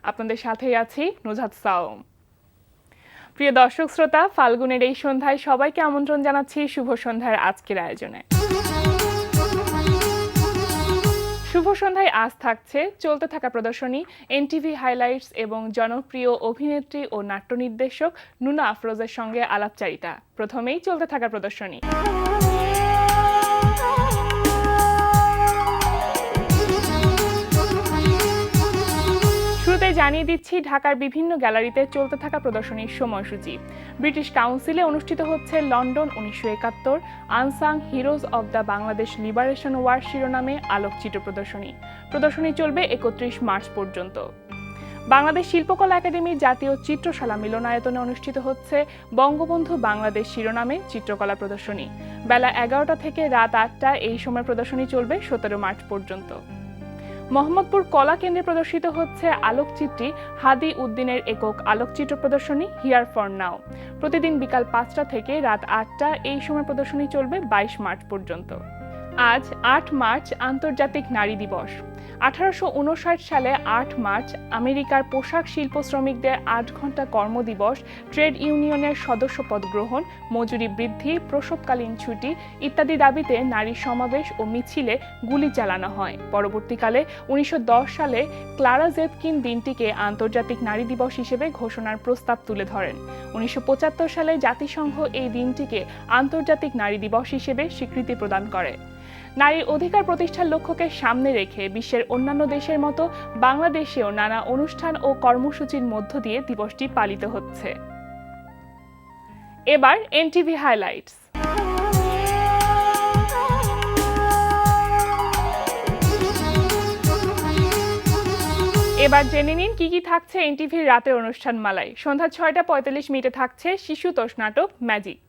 আপনাদের সাথেই আছি নুজহাত সাওম। প্রিয় দর্শক শ্রোতা, ফাল্গুনের এই সন্ধ্যায় সবাইকে আমন্ত্রণ জানাচ্ছি শুভ সন্ধ্যার আজকের আয়োজনে। শুভ সন্ধ্যায় আজ থাকছে চলতে থাকা প্রদর্শনী, এনটিভি হাইলাইটস এবং জনপ্রিয় অভিনেত্রী ও নাট্য নির্দেশক নুনা আফরোজের সঙ্গে আলাপচারিতা। প্রথমেই চলতে থাকা প্রদর্শনী। শুরুতে জানিয়ে দিচ্ছি ঢাকার বিভিন্ন গ্যালারিতে চলতে থাকা প্রদর্শনীর সময়সূচি। ব্রিটিশ কাউন্সিলে অনুষ্ঠিত হচ্ছে London 1971 unsung heroes of the Bangladesh liberation war শিরোনামে আলোকচিত্র প্রদর্শনী। প্রদর্শনী চলবে 31 মার্চ পর্যন্ত। বাংলাদেশ শিল্পকলা একাডেমির জাতীয় চিত্রশালা মিলনায়তনে অনুষ্ঠিত হচ্ছে বঙ্গবন্ধু বাংলাদেশ শিরোনামে চিত্রকলা প্রদর্শনী। বেলা 11টা থেকে রাত 8টা এই সময় প্রদর্শনী চলবে 17 মার্চ পর্যন্ত। মোহাম্মদপুর কলা কেন্দ্রে প্রদর্শিত হচ্ছে আলোকচিত্রী হাদি উদ্দিনের একক আলোকচিত্র প্রদর্শনী হিয়ার ফর নাও। প্রতিদিন বিকাল 5টা থেকে রাত 8টা এই সময় প্রদর্শনী চলবে 22 মার্চ পর্যন্ত। আজ 8 মার্চ আন্তর্জাতিক নারী দিবস। 1859 সালে 8 মার্চ আমেরিকার পোশাক শিল্প শ্রমিকদের 8 ঘন্টা কর্মদিবস, ট্রেড ইউনিয়নের সদস্যপদ গ্রহণ, মজুরি বৃদ্ধি, প্রসবকালীন ছুটি ইত্যাদি দাবিতে নারী সমাবেশ ও মিছিলে গুলি চালানো হয়। পরবর্তীকালে 1910 সালে ক্লারা জেপকিন দিনটিকে আন্তর্জাতিক নারী দিবস হিসেবে ঘোষণার প্রস্তাব তুলে ধরেন। 1975 সালে জাতিসংঘ এই দিনটিকে আন্তর্জাতিক নারী দিবস হিসেবে স্বীকৃতি প্রদান করে। নারীর অধিকার প্রতিষ্ঠার লক্ষ্যকে সামনে রেখে বিশ্বের অন্যান্য দেশের মতো বাংলাদেশেও নানা অনুষ্ঠান ও কর্মসূচির মধ্য দিয়ে দিবসটি পালিত হচ্ছে। এবার এনটিভি হাইলাইটস। এবার জেনে নিন কি কি থাকছে এনটিভির রাতের অনুষ্ঠান মালায়। সন্ধ্যা 6টা 45 মিনিটে থাকছে শিশুতোষ নাটক ম্যাজিক।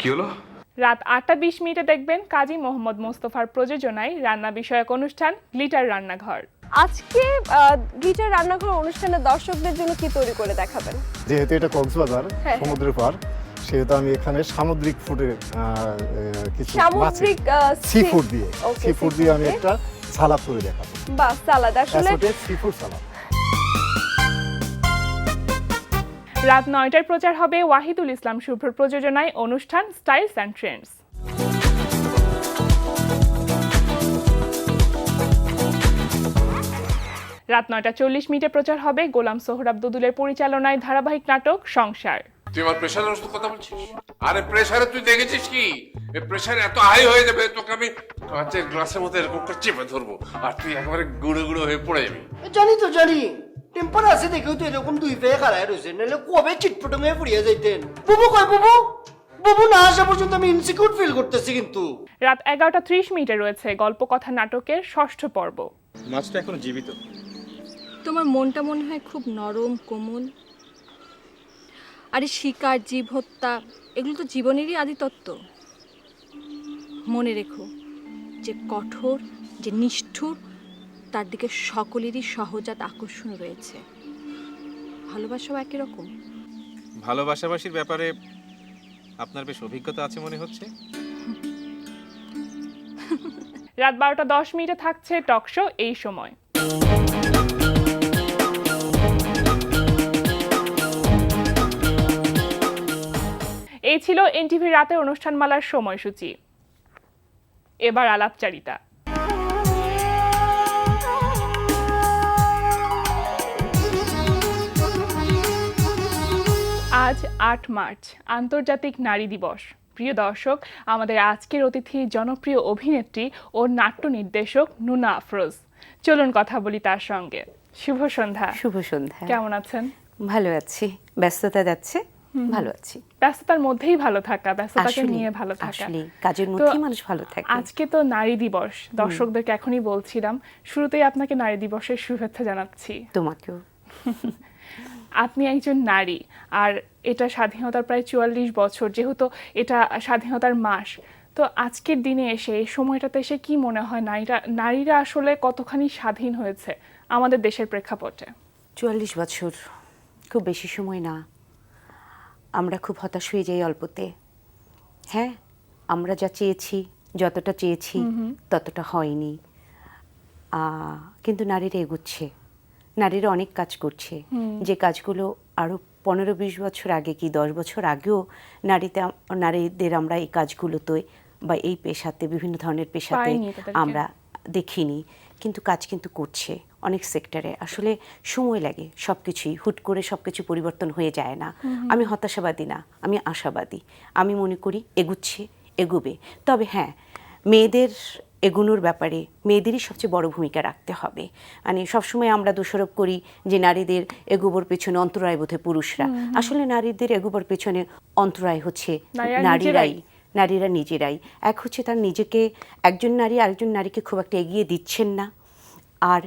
কি হলো? রাত 8টা 20 মিনিটে দেখবেন কাজী মোহাম্মদ মোস্তফার প্রযোজনায় রান্না বিষয়ক অনুষ্ঠান গ্লিটার রান্নাঘর। আজকে গিটার রান্নাঘর অনুষ্ঠানে দর্শকদের জন্য কি তৈরি করে দেখাবেন? যেহেতু এটা কক্সবাজার সমুদ্রের পার, সেহেতু আমি এখানে সামুদ্রিক ফুডের কিছু সি ফুড দিয়ে আমি একটা সালাদ করে দেখাবো। বাহ, সালাদ আসলে সি ফুড সালাদ। রাত 9টায় প্রচার হবে ওয়াহিদুল ইসলাম শুভ্রর প্রযোজনায় অনুষ্ঠান স্টাইলস অ্যান্ড ট্রেন্ডস। রাত 9টা 40 মিনিটে প্রচার হবে গোলাম সোহরাব দুদুলের পরিচালনায় ধারাবাহিক নাটক সংসার। তুই আমার প্রেশারের ওষুধ কথা বলছিস? আরে প্রেশারে তুই দেখেছিস কি? এই প্রেশার এত হাই হয়ে যাবে তোকে আমি কাঁচের গ্লাসের মধ্যে এরকম করে চেপে ধরবো আর তুই একেবারে গুঁড়ো গুঁড়ো হয়ে পড়ে যাবি। জানি টেম্পার আছে দেখেও তো এরকম দুই পেয়ে খারায় রয়েছে, নাহলে কবে চিটপটং হয়ে পড়িয়ে যাইতেন। বুবু কয় বুবু না আসা পর্যন্ত আমি ইনসিকিউর ফিল করতেছি। কিন্তু রাত 11টা 30 মিনিটে রয়েছে গল্পকথা নাটকের 6ষ্ঠ পর্ব। মাছটা এখনো জীবিত। তোমার মনটা মনে হয় খুব নরম কোমল। আরে শিকার, জীব হত্যা এগুলো তো জীবনেরই আদিতত্ত্ব। মনে রেখো, যে কঠোর, যে নিষ্ঠুর, তার দিকে সকলেরই সহজাত আকর্ষণ রয়েছে। ভালোবাসাও একই রকম। ভালোবাসাবাসির ব্যাপারে আপনার বেশ অভিজ্ঞতা আছে মনে হচ্ছে। রাত 12টা 10 মিনিটে থাকছে টক শো এই সময়। এই ছিল এনটিভি রাতের অনুষ্ঠানমালার সময়সূচি। এবার আলাপচারিতা। আজ 8 মার্চ আন্তর্জাতিক নারী দিবস। প্রিয় দর্শক, আমাদের আজকের অতিথি জনপ্রিয় অভিনেত্রী ও নাট্য নির্দেশক নুনা আফরোজ। চলুন কথা বলি তার সঙ্গে। শুভ সন্ধ্যা। শুভ সন্ধ্যা। কেমন আছেন? ভালো আছি, ব্যস্ততা যাচ্ছে, ভালো আছি। ব্যস্ততার মধ্যেই ভালো থাকা, ব্যস্ততাকে নিয়ে ভালো থাকা, আসলে কাজের মধ্যেই মানুষ ভালো থাকে। আজকে তো নারী দিবস, দর্শকদেরকে এখনই বলছিলাম, শুরুতেই আপনাকে নারী দিবসের শুভেচ্ছা জানাচ্ছি। তোমাকেও। আপনি একজন নারী, আর এটা স্বাধীনতার প্রায় 44 বছর, যেহেতু এটা স্বাধীনতার মাস, তো আজকের দিনে এসে এই সময়টাতে এসে কি মনে হয় নারীরা আসলে কতখানি স্বাধীন হয়েছে আমাদের দেশের প্রেক্ষাপটে? 44 বছর খুব বেশি সময় না। আমরা খুব হতাশ হয়ে যাই অল্পতে। হ্যাঁ, আমরা যা চেয়েছি, যতটা চেয়েছি ততটা হয়নি, কিন্তু নারীরা এগুচ্ছে, নারীরা অনেক কাজ করছে, যে কাজগুলো আরো 15-20 বছর আগে কি 10 বছর আগেও নারীদের আমরা এই কাজগুলোতে বা এই পেশাতে, বিভিন্ন ধরনের পেশাতে পাইনি তাদেরকে। আমরা দেখিনি, কিন্তু কাজ কিন্তু করছে অনেক সেক্টরে। আসলে সময় লাগে, সবকিছুই হুট করে সবকিছু পরিবর্তন হয়ে যায় না। আমি হতাশাবাদী না, আমি আশাবাদী। আমি মনে করি এগোবে। তবে হ্যাঁ, মেয়েদের এগোনোর ব্যাপারে মেয়েদেরই সবচেয়ে বড় ভূমিকা রাখতে হবে। মানে সবসময় আমরা দোষারোপ করি যে নারীদের এগোবার পেছনে অন্তরায় বোধে পুরুষরা। আসলে নারীদের এগোবার পেছনে অন্তরায় হচ্ছে নারীরা নিজেরাই। এক হচ্ছে তার নিজেকে, একজন নারী আরেকজন নারীকে খুব একটা এগিয়ে দিচ্ছেন না, আর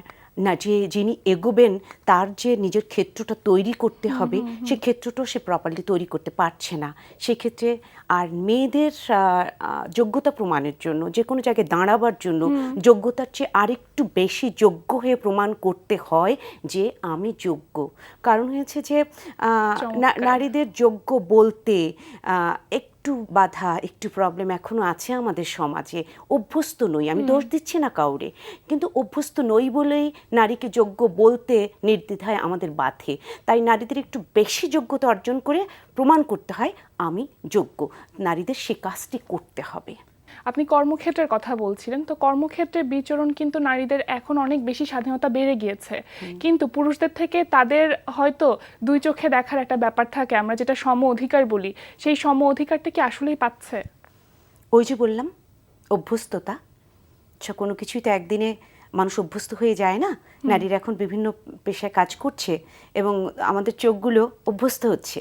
না যিনি এগোবেন তার যে নিজের ক্ষেত্রটা তৈরি করতে হবে সেই ক্ষেত্রটাও সে প্রপারলি তৈরি করতে পারছে না। সেক্ষেত্রে আর মেয়েদের যোগ্যতা প্রমাণের জন্য, যে কোনো জায়গায় দাঁড়াবার জন্য যোগ্যতার চেয়ে আরেকটু বেশি যোগ্য হয়ে প্রমাণ করতে হয় যে আমি যোগ্য। কারণ হয়েছে যে নারীদের যোগ্য বলতে একটু বাধা, একটু প্রবলেম এখনো আছে আমাদের সমাজে। অভ্যস্ত নই, আমি দোষ দিচ্ছি না কাউরে, কিন্তু অভ্যস্ত নই বলেই নারীকে যোগ্য বলতে নির্দ্বিধায় আমাদের বাধে। তাই নারীদের একটু বেশি যোগ্যতা অর্জন করে প্রমাণ করতে হয় আমি যোগ্য। নারীদের সে কাজটি করতে হবে। আপনি কর্মক্ষেত্রের কথা বলছিলেন, তো কর্মক্ষেত্রে বিচরণ কিন্তু নারীদের এখন অনেক বেশি স্বাধীনতা বেড়ে গিয়েছে, কিন্তু পুরুষদের থেকে তাদের হয়তো দুই চোখে দেখার একটা ব্যাপার থাকে, আমরা যেটা সম অধিকার বলি, সেই সম অধিকারটা কি আসলেই পাচ্ছে? ওই যে বললাম, অভ্যস্ততা। কোনো কিছুই তো একদিনে মানুষ অভ্যস্ত হয়ে যায় না। নারীরা এখন বিভিন্ন পেশায় কাজ করছে এবং আমাদের চোখগুলো অভ্যস্ত হচ্ছে।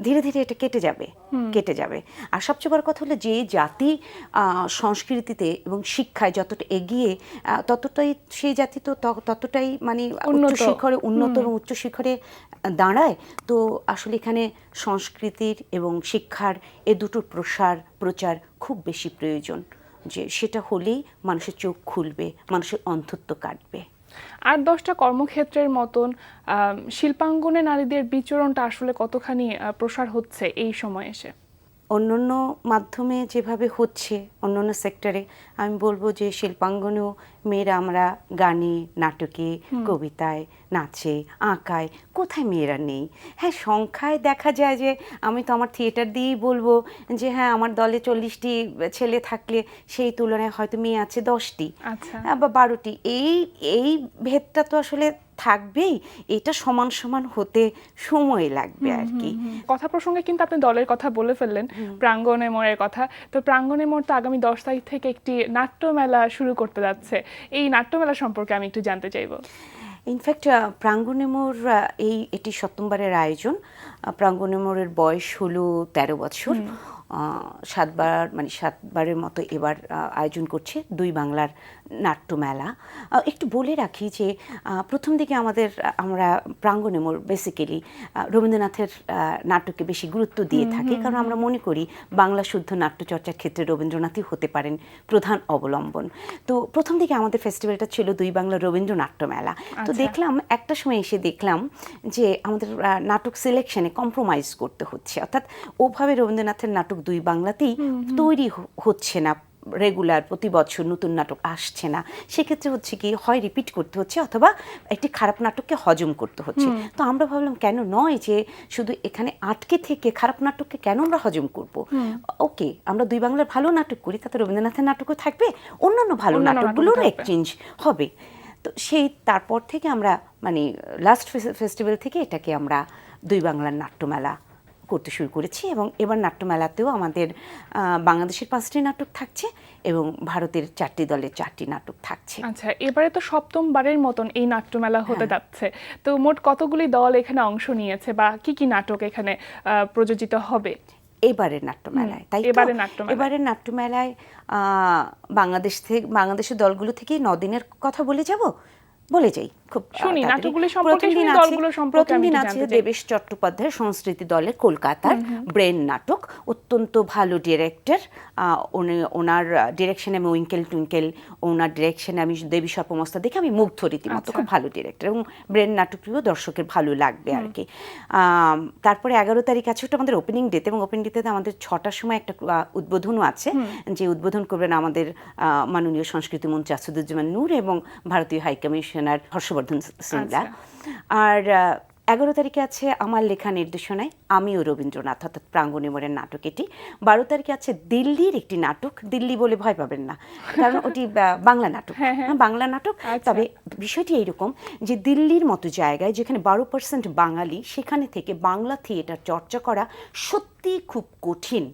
ধীরে ধীরে এটা কেটে যাবে। আর সবচেয়ে বড় কথা হলো, যে জাতি সংস্কৃতিতে এবং শিক্ষায় যতটা এগিয়ে, ততটাই সেই জাতি তো ততটাই মানে উন্নত এবং উচ্চ শিখরে দাঁড়ায়। তো আসলে এখানে সংস্কৃতির এবং শিক্ষার এ দুটোর প্রচার খুব বেশি প্রয়োজন, যে সেটা হলেই মানুষের চোখ খুলবে, মানুষের অন্ধত্ব কাটবে। 8-10টা কর্মক্ষেত্রের মতন শিল্পাঙ্গনে নারীদের বিচরণটা আসলে কতখানি প্রসার হচ্ছে এই সময় এসে? অন্যান্য মাধ্যমে যেভাবে হচ্ছে, অন্যান্য সেক্টরে আমি বলবো যে শিল্পাঙ্গনেও মেয়েরা, আমরা গানে, নাটকে, কবিতায়, নাচে, আঁকায়, কোথায় মেয়েরা নেই? হ্যাঁ, সংখ্যায় দেখা যায় যে আমি তো আমার থিয়েটার দিয়েই বলবো যে হ্যাঁ, আমার দলে 40টি ছেলে থাকলে সেই তুলনায় হয়তো মেয়ে আছে 10টি বা 12টি। এই ভেদটা তো আসলে থাকবেই, এটা সমান সমান হতে সময় লাগবে আর কি। কথা প্রসঙ্গে কিন্তু আপনি দলের কথা বলে ফেললেন, প্রাঙ্গণে মোড়ের কথা। তো প্রাঙ্গণে মোড় তো আগামী 10 তারিখ থেকে একটি নাট্যমেলা শুরু করতে যাচ্ছে, এই নাট্যমেলা সম্পর্কে আমি একটু জানতে চাইবো। ইনফ্যাক্ট প্রাঙ্গণে মোড় এটি 7মবারের আয়োজন। প্রাঙ্গণে মোড়ের বয়স হলো 13 বছর। 7বারের মতো এবার আয়োজন করছে দুই বাংলার নাট্যমেলা। একটু বলে রাখি যে প্রথম দিকে আমরা প্রাঙ্গণে মোড় বেসিক্যালি রবীন্দ্রনাথের নাটককে বেশি গুরুত্ব দিয়ে থাকি, কারণ আমরা মনে করি বাংলা শুদ্ধ নাট্যচর্চার ক্ষেত্রে রবীন্দ্রনাথই হতে পারেন প্রধান অবলম্বন। তো প্রথম দিকে আমাদের ফেস্টিভ্যালটা ছিল দুই বাংলা রবীন্দ্র নাট্যমেলা। তো দেখলাম, একটা সময় এসে দেখলাম যে আমাদের নাটক সিলেকশনে কম্প্রোমাইজ করতে হচ্ছে, অর্থাৎ ওভাবে রবীন্দ্রনাথের নাটক দুই বাংলাতেই তৈরি হচ্ছে না, রেগুলার প্রতি বছর নতুন নাটক আসছে না। সেক্ষেত্রে হচ্ছে কি, হয় রিপিট করতে হচ্ছে অথবা একটি খারাপ নাটককে হজম করতে হচ্ছে। তো আমরা ভাবলাম কেন নয়, যে শুধু এখানে আটকে থেকে খারাপ নাটককে কেন আমরা হজম করব? ওকে, আমরা দুই বাংলার ভালো নাটক করি, তাতে রবীন্দ্রনাথের নাটকও থাকবে, অন্যান্য ভালো নাটকগুলোরও এক্সচেঞ্জ হবে। তো তারপর থেকে আমরা মানে লাস্ট ফেস্টিভ্যাল থেকে এটাকে আমরা দুই বাংলার নাট্যমেলা করতে শুরু করেছি, এবং এবার নাট্যমেলাতেও আমাদের বাংলাদেশের 5টি নাটক থাকছে এবং ভারতের 4টি দলের 4টি নাটক থাকছে। আচ্ছা, এবারে তো 7মবারের মতন এই নাট্যমেলা হতে যাচ্ছে, তো মোট কতগুলি দল এখানে অংশ নিয়েছে বা কি কি নাটক এখানে প্রযোজিত হবে এবারের নাট্যমেলায়? তাই এবারের নাট্যমেলায় বাংলাদেশের দলগুলো থেকে 9 দিনের কথা বলে যাই, খুব শুনি, তাড়াতাড়ি। নাটকগুলি সম্পর্কে প্রথম দিন শুনি, আছে- দলগুলো সম্পর্কে প্রথম আমি দিন একটু আছে জানতে চাই। দেবেশ চট্টোপাধ্যায়ের সংস্কৃতি দলের কলকাতার ব্রেন নাটক, অত্যন্ত ভালো ডিরেক্টর। ওনার ডিরেকশনে আমি উইঙ্কেল টুইঙ্কেল, ওনার ডিরেকশনে আমি দেবী স্বপমস্তা দেখে আমি মুগ্ধ রীতিমতো। আচ্ছা। খুব ভালো ডিরেক্টর এবং ব্রেন নাটকটিও দর্শকের ভালো লাগবে আর কি। তারপরে 11 তারিখ আছে, ওটা আমাদের ওপেনিং ডেতে, এবং ওপেনিং ডেতে আমাদের 6টার সময় একটা উদ্বোধনও আছে, যে উদ্বোধন করবেন আমাদের মাননীয় সংস্কৃতি মন্ত্রী আসাদুজ্জামান নূর এবং ভারতীয় হাই কমিশনার হর্ষবর্ধন সিংলা। আর 11 তারিখে আছে আমার লেখা নির্দেশনায় আমি ও রবীন্দ্রনাথ, অর্থাৎ প্রাঙ্গণে মোড়ের নাটক এটি। 12 তারিখে আছে দিল্লির একটি নাটক, দিল্লি বলে ভয় পাবেন না, কারণ ওটি বাংলা নাটক। হ্যাঁ, বাংলা নাটক। তবে বিষয়টি এইরকম যে দিল্লির মতো জায়গায় যেখানে 12% বাঙালি, সেখানে থেকে বাংলা থিয়েটার চর্চা করা সত্যি খুব কঠিন,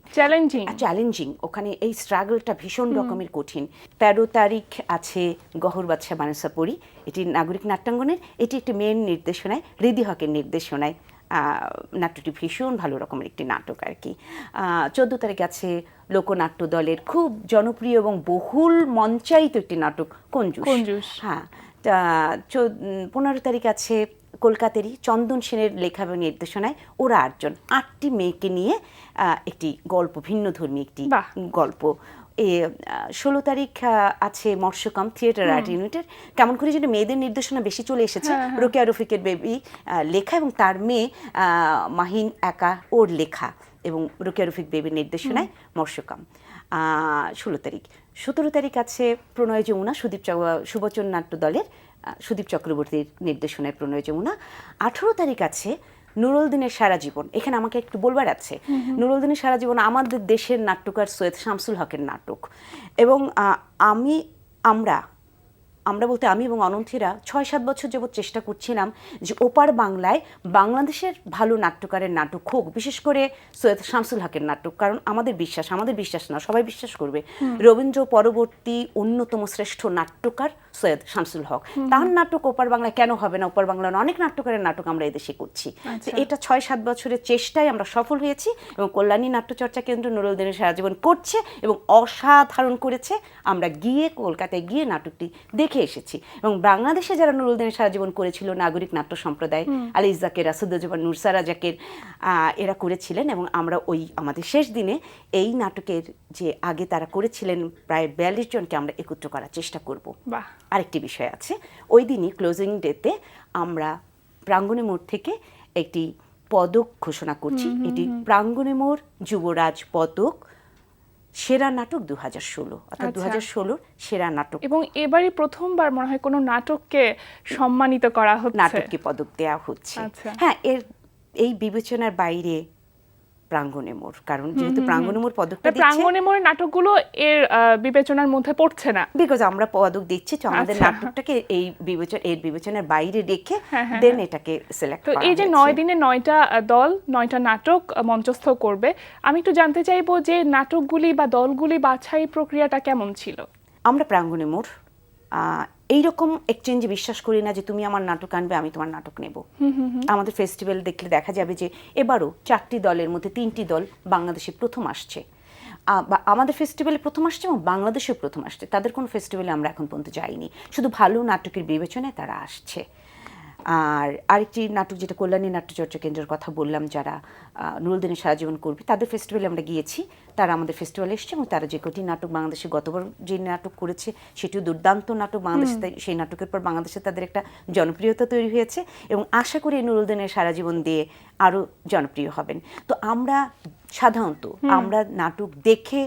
চ্যালেঞ্জিং। ওখানে এই স্ট্রাগলটা ভীষণ রকমের কঠিন। 13 তারিখ আছে গহর বাদশা মানসাপুরী, এটি নাগরিক নাট্যাঙ্গনের, এটি একটি মেয়ের নির্দেশনায়, হৃদি হকের নির্দেশনায়। নাটকটি ভীষণ ভালো রকমের একটি নাটক আর কি। 14 তারিখ আছে লোকনাট্য দলের খুব জনপ্রিয় এবং বহুল মঞ্চায়িত একটি নাটক কঞ্জুস। হ্যাঁ। 15 তারিখ আছে কলকাতারই চন্দন সেনের লেখা এবং নির্দেশনায় ওরা 8টি মেয়েকে নিয়ে একটি গল্প, ভিন্নধর্মী একটি গল্প। 16 তারিখ আছে মৎস্যকাম থিয়েটার আর্ট ইউনিটের। কেমন করে যেন মেয়েদের নির্দেশনা বেশি চলে এসেছে, রোকেয়া রফিকের বেবি লেখা এবং তার মেয়ে মাহিন একা ওর লেখা, এবং রোকেয়া রফিক বেবির নির্দেশনায় মৎস্যকাম। 16 তারিখ। 17 তারিখ আছে প্রণয় যমুনা, সুবচন নাট্য দলের সুদীপ চক্রবর্তীর নির্দেশনায় প্রণয় যমুনা। 18 তারিখ আছে নুরুল দিনের সারা জীবন। এখানে আমাকে একটু বলবার আছে, নুরুল দিনের সারা জীবন আমাদের দেশের নাট্যকার সৈয়দ শামসুল হকের নাটক, এবং আমরা বলতে আমি এবং অনন্থীরা 6-7 বছর যাবৎ চেষ্টা করছিলাম যে ওপার বাংলায় বাংলাদেশের ভালো নাট্যকারের নাটক হোক, বিশেষ করে সৈয়দ শামসুল হকের নাটক। কারণ আমাদের বিশ্বাস না, সবাই বিশ্বাস করবে, রবীন্দ্র পরবর্তী অন্যতম শ্রেষ্ঠ নাট্যকার সৈয়দ শামসুল হক। তার নাটক ওপার বাংলায় কেন হবে না? ওপার বাংলার অনেক নাট্যকারের নাটক আমরা এদেশে করছি। এটা 6-7 বছরের চেষ্টায় আমরা সফল হয়েছি, এবং কল্যাণী নাট্যচর্চা কেন্দ্র নুরুল দিনের সারা জীবন করছে এবং অসাধারণ করেছে। আমরা গিয়ে কলকাতায় গিয়ে নাটকটি দেখে এসেছি, এবং বাংলাদেশে যারা নুরুল দিনের সারা জীবন করেছিল, নাগরিক নাট্য সম্প্রদায়, আলী জাকের, আসাদুজ্জামান নূর, সারা জাকের, এরা করেছিলেন। এবং আমরা আমাদের শেষ দিনে এই নাটকের যে আগে তারা করেছিলেন প্রায় 42 জনকে আমরা একত্র করার চেষ্টা করব। আরেকটি বিষয় আছে, ওই দিনই ক্লোজিং ডেতে আমরা প্রাঙ্গণে মোড় থেকে একটি পদক ঘোষণা করছি। এটি প্রাঙ্গণে মোড় যুবরাজ পদক সেরা নাটক 2016, অর্থাৎ 2016 সেরা নাটক। এবং এবারই প্রথমবার মনে হয় কোনো নাটককে সম্মানিত করা হচ্ছে, নাটককে পদক দেওয়া হচ্ছে। হ্যাঁ, এই বিবেচনার বাইরে প্রাঙ্গণে মোড়, কারণ যেহেতু প্রাঙ্গণে মোড় পদকটা দিচ্ছে, প্রাঙ্গণে মোড়ের নাটকগুলো এর বিবেচনার মধ্যে পড়ছে না, বিকজ আমরা পদক দিচ্ছি, তো আমাদের নাটকটাকে এর বিবেচনার বাইরে রেখে দেন এটাকে সিলেক্ট করা। তো এই যে 9 দিনে 9টা দল 9টা নাটক মঞ্চস্থ করবে, আমি একটু জানতে চাইবো যে নাটকগুলি বা দলগুলি বাছাই প্রক্রিয়াটা কেমন ছিল? আমরা প্রাঙ্গণে মোড় এইরকম এক্সচেঞ্জে বিশ্বাস করি না যে তুমি আমার নাটক আনবে আমি তোমার নাটক নেব। আমাদের ফেস্টিভ্যাল দেখলে দেখা যাবে যে এবারও 4টি দলের মধ্যে 3টি দল বাংলাদেশে প্রথম আসছে, আমাদের ফেস্টিভ্যালে প্রথম আসছে এবং বাংলাদেশেও প্রথম আসছে। তাদের কোনো ফেস্টিভ্যালে আমরা এখন পর্যন্ত যাইনি, শুধু ভালো নাটকের বিবেচনায় তারা আসছে। আর আরেকটি নাটক যেটা কল্যাণী নাট্যচর্চা কেন্দ্রের কথা বললাম, যারা নুরুল দিনের সারা জীবন করবে, তাদের ফেস্টিভ্যালে আমরা গিয়েছি, তারা আমাদের ফেস্টিভ্যালে এসছে, এবং তারা যে কটি নাটক বাংলাদেশে গতবার যে নাটক করেছে সেটিও দুর্দান্ত নাটক। বাংলাদেশে সেই নাটকের পর বাংলাদেশে তাদের একটা জনপ্রিয়তা তৈরি হয়েছে, এবং আশা করি নুরুল দিনের সারা জীবন দিয়ে আরও জনপ্রিয় হবেন। তো আমরা সাধারণত আমরা নাটক দেখে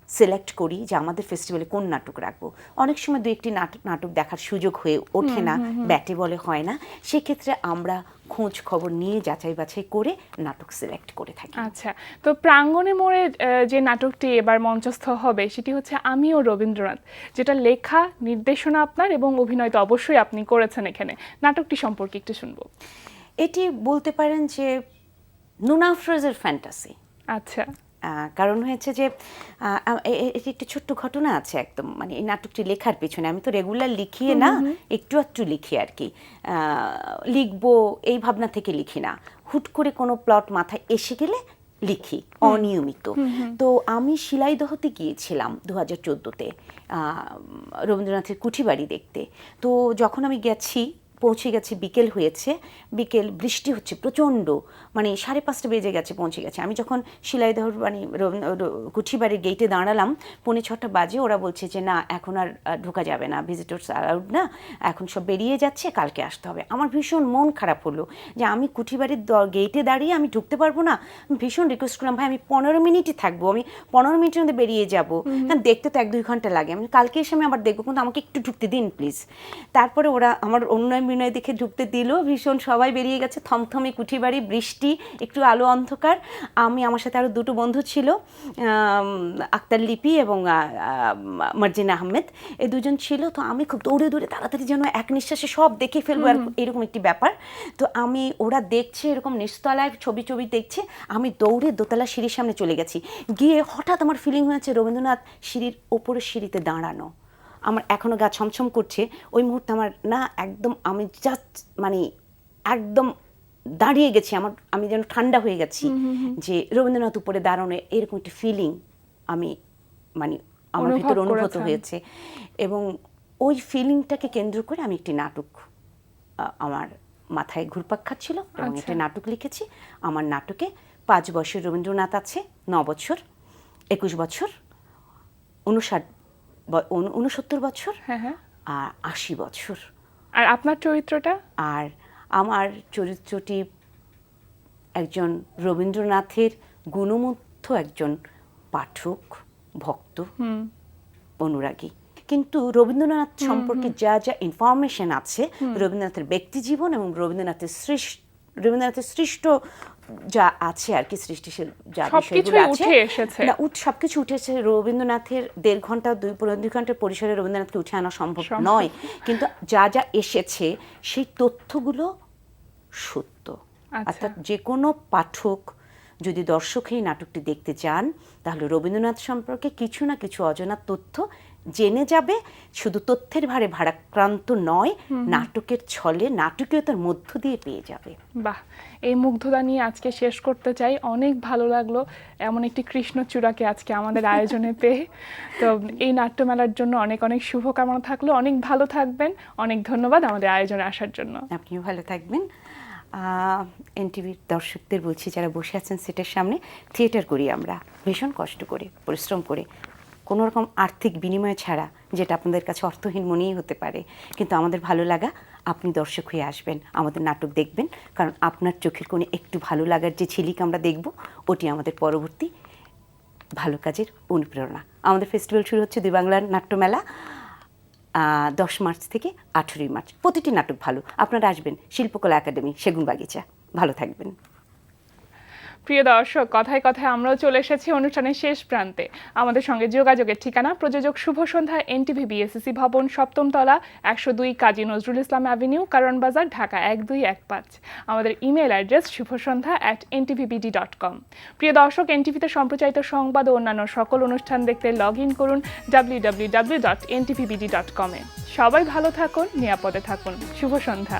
সিলেক্ট করি যে আমাদের ফেস্টিভ্যালে কোন নাটক রাখবো। অনেক সময় 2-1টি নাটক দেখার সুযোগ হয়ে ওঠে না, ব্যাটে বলে হয় না, সেক্ষেত্রে আমরা খোঁজ খবর নিয়ে যাচাই বাছাই করে নাটক সিলেক্ট করে থাকি। আচ্ছা, তো প্রাঙ্গণে মোড়ে যে নাটকটি এবার মঞ্চস্থ হবে সেটি হচ্ছে আমি ও রবীন্দ্রনাথ, যেটা লেখা, নির্দেশনা আপনার এবং অভিনয় তো অবশ্যই আপনি করেছেন এখানে। নাটকটি সম্পর্কে একটু শুনবো। এটি বলতে পারেন যে নুনা আফরোজের ফ্যান্টাসি। আচ্ছা, কারণ হয়েছে যে এটি একটি ছোট্ট ঘটনা আছে একদম, মানে এই নাটকটি লেখার পেছনে আমি তো রেগুলার লিখিয়ে না, একটু লিখি আর কি, লিখবো এই ভাবনা থেকে লিখি না, হুট করে কোনো প্লট মাথায় এসে গেলে লিখি অনিয়মিত। তো আমি শিলাইদহতে গিয়েছিলাম 2014-তে রবীন্দ্রনাথের কুঠি বাড়ি দেখতে। তো যখন আমি গেছি পৌঁছে গেছি, বিকেল হয়েছে, বিকেল বৃষ্টি হচ্ছে প্রচণ্ড, মানে 5:30 বেজে গেছে, পৌঁছে গেছে। আমি যখন শিলাইদহ মানে কুঠিবাড়ির গেটে দাঁড়ালাম 5:45 বাজে, ওরা বলছে যে না এখন আর ঢোকা যাবে না, ভিজিটর্স অ্যালাউড না, এখন সব বেরিয়ে যাচ্ছে, কালকে আসতে হবে। আমার ভীষণ মন খারাপ হলো যে আমি কুঠিবাড়ির গেটে দাঁড়িয়ে আমি ঢুকতে পারবো না। ভীষণ রিকোয়েস্ট করলাম, ভাই আমি 15 মিনিটই থাকবো, আমি 15 মিনিটের মধ্যে বেরিয়ে যাবো, কারণ দেখতে তো 1-2 ঘন্টা লাগে, আমি কালকে এসে আমি আবার দেখবো, কিন্তু আমাকে একটু ঢুকতে দিন প্লিজ। তারপরে ওরা আমার উন্নয় বিনয় দেখে ঢুকতে দিল, ভীষণ সবাই বেরিয়ে গেছে, থমথমে কুঠিবাড়ি, বৃষ্টি, একটু আলো অন্ধকার। আমার সাথে আরও 2টো বন্ধু ছিল, আক্তার লিপি এবং মার্জিনা আহমেদ, এই 2জন ছিল। তো আমি খুব দৌড়ে দৌড়ে তাড়াতাড়ি যেন এক নিঃশ্বাসে সব দেখে ফেলবো আর এরকম একটি ব্যাপার। তো ওরা দেখছে এরকম নিচতলায় ছবি দেখছে, আমি দৌড়ে দোতলা সিঁড়ির সামনে চলে গেছি, গিয়ে হঠাৎ আমার ফিলিং হয়েছে রবীন্দ্রনাথ সিঁড়ির ওপরের সিঁড়িতে দাঁড়ানো। আমার এখনও গা ছমছম করছে। ওই মুহূর্তে আমার না একদম আমি জাস্ট মানে একদম দাঁড়িয়ে গেছি, আমি যেন ঠান্ডা হয়ে গেছি যে রবীন্দ্রনাথ উপরে দাঁড়ানো, এরকম একটি ফিলিং আমি মানে আমার ভিতরে অনুভূত হয়েছে। এবং ওই ফিলিংটাকে কেন্দ্র করে আমি একটি নাটক আমার মাথায় ঘুরপাক খাচ্ছিল এবং একটা নাটক লিখেছি। আমার নাটকে 5 বছর রবীন্দ্রনাথ আছে, 9 বছর, 21 বছর, 69 বছর, আর 80 বছর। আর আপনার চরিত্রটা? আর আমার চরিত্রটি একজন রবীন্দ্রনাথের গুণমুগ্ধ একজন পাঠক, ভক্ত, অনুরাগী। কিন্তু রবীন্দ্রনাথ সম্পর্কে যা যা ইনফরমেশন আছে, রবীন্দ্রনাথের ব্যক্তি জীবন এবং রবীন্দ্রনাথের সৃষ্ট যা আছে আর কি, সৃষ্টিশীল যা বিষয়গুলো আছে সবকিছু উঠে এসেছে। রবীন্দ্রনাথের 1.5 ঘন্টা 2 ঘন্টার পরিসরে রবীন্দ্রনাথকে উঠে আনা সম্ভব নয়, কিন্তু যা যা এসেছে সেই তথ্যগুলো সত্য। অর্থাৎ যে কোনো পাঠক যদি দর্শক এই নাটকটি দেখতে যান, তাহলে রবীন্দ্রনাথ সম্পর্কে কিছু না কিছু অজানা তথ্য জেনে যাবে। শুধু তথ্যের ভারে ভারাক্রান্ত নয়, নাটকের ছলে নাটকীয়তার মধ্য দিয়ে পেয়ে যাবে। বাহ, এই মুগ্ধতা নিয়ে আজকে শেষ করতে চাই। অনেক ভালো লাগলো এমন একটি কৃষ্ণচূড়াকে আজকে আমাদের আয়োজনে পেয়ে। তো এই নাট্যমেলার জন্য অনেক অনেক শুভকামনা থাকলো। অনেক ভালো থাকবেন, অনেক ধন্যবাদ আমাদের আয়োজনে আসার জন্য। আপনিও ভালো থাকবেন। এনটিভির দর্শকদের বলছি, যারা বসে আছেন সেটের সামনে, থিয়েটার করি আমরা ভীষণ কষ্ট করে, পরিশ্রম করে, কোনো রকম আর্থিক বিনিময় ছাড়া, যেটা আপনাদের কাছে অর্থহীন মনেই হতে পারে, কিন্তু আমাদের ভালো লাগা আপনি দর্শক হয়ে আসবেন, আমাদের নাটক দেখবেন, কারণ আপনার চোখের কোণে একটু ভালো লাগার যে ঝিলিক আমরা দেখব, ওটি আমাদের পরবর্তী ভালো কাজের অনুপ্রেরণা। আমাদের ফেস্টিভ্যাল শুরু হচ্ছে দুই বাংলার নাট্যমেলা 10 মার্চ থেকে 18 মার্চ। প্রতিটি নাটক ভালো, আপনারা আসবেন। শিল্পকলা একাডেমি, সেগুনবাগিচা। ভালো থাকবেন। প্রিয় দর্শক, কথায় কথায় আমরাও চলে এসেছি অনুষ্ঠানের শেষ প্রান্তে। আমাদের সঙ্গে যোগাযোগের ঠিকানা প্রযোজক শুভ সন্ধ্যা, এনটিভি বিএসসি ভবন, 7ম তলা, 102 কাজী নজরুল ইসলাম অ্যাভিনিউ, কারণ বাজার, ঢাকা 1215। আমাদের ইমেল অ্যাড্রেস shubhosandha@ntvbd.com। প্রিয় দর্শক, এনটিভিতে সম্প্রচারিত সংবাদ ও অন্যান্য সকল অনুষ্ঠান দেখতে লগ ইন করুন www.ntvbd.com-এ। সবাই ভালো থাকুন, নিরাপদে থাকুন। শুভ সন্ধ্যা।